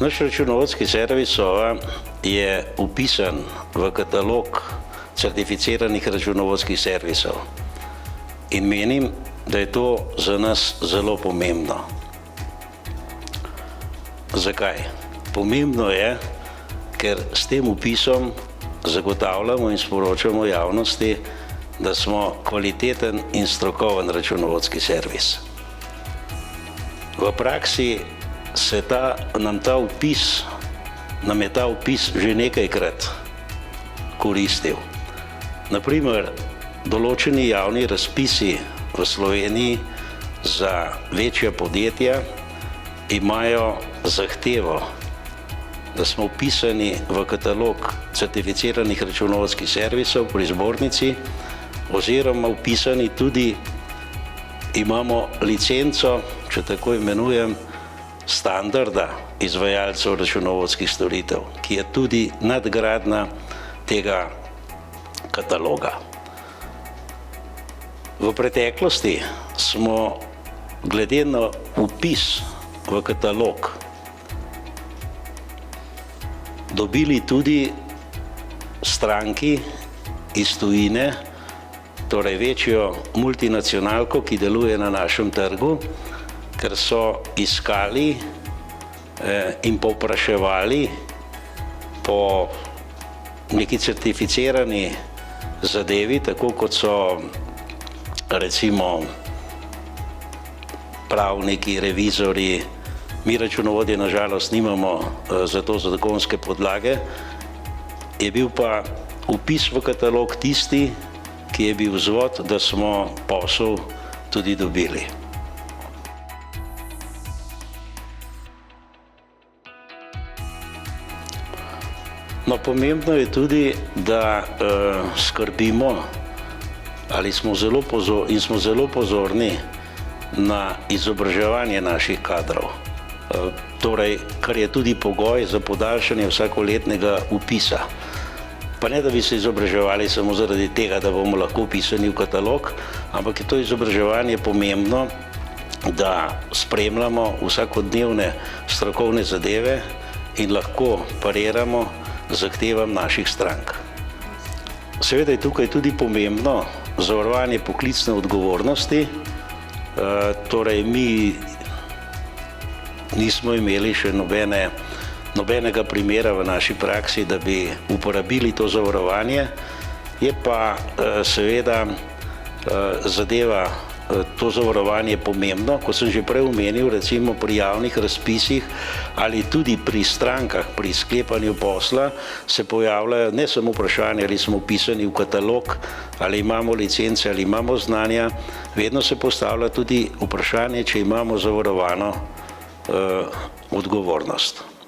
Naš računovodski servis Sova je vpisan v katalog certificiranih računovodskih servisov in menim, da je to za nas zelo pomembno. Zakaj? Pomembno je, ker s tem vpisom zagotavljamo in sporočamo javnosti, da smo kvaliteten in strokoven računovodski servis. V praksi nam je ta vpis že nekajkrat koristil. Naprimer, določeni javni razpisi v Sloveniji za večja podjetja imajo zahtevo, da smo vpisani v katalog certificiranih računovodskih servisov pri zbornici oziroma vpisani tudi imamo licenco, če tako imenujem, standarda izvajalcev računovodskih storitev, ki je tudi nadgradnja tega kataloga. V preteklosti smo glede na vpis v katalog dobili tudi stranki iz tujine, torej večjo multinacionalko, ki deluje na našem trgu, ker so iskali in povpraševali po neki certificirani zadevi, tako kot so recimo pravniki, revizorji. Mi računovodje na žalost nimamo za to zakonske podlage, je bil pa vpis v katalog tisti, ki je bil vzvod, da smo posel tudi dobili. No, pomembno je tudi, da skrbimo ali smo zelo pozorni na izobraževanje naših kadrov. Torej, kar je tudi pogoj za podaljšanje vsakoletnega vpisa. Pa ne, da bi se izobraževali samo zaradi tega, da bomo lahko vpisani v katalog, ampak je to izobraževanje pomembno, da spremljamo vsakodnevne strokovne zadeve in lahko pariramo zahtevam naših strank. Seveda je tukaj tudi pomembno zavarovanje poklicne odgovornosti, torej mi nismo imeli še nobenega primera v naši praksi, da bi uporabili to zavarovanje, je pa seveda zadeva to zavarovanje pomembno, kot sem že prej omenil, recimo pri javnih razpisih ali tudi pri strankah, pri sklepanju posla se pojavljajo ne samo vprašanje, ali smo vpisani v katalog, ali imamo licence, ali imamo znanja, vedno se postavlja tudi vprašanje, če imamo zavarovano odgovornost.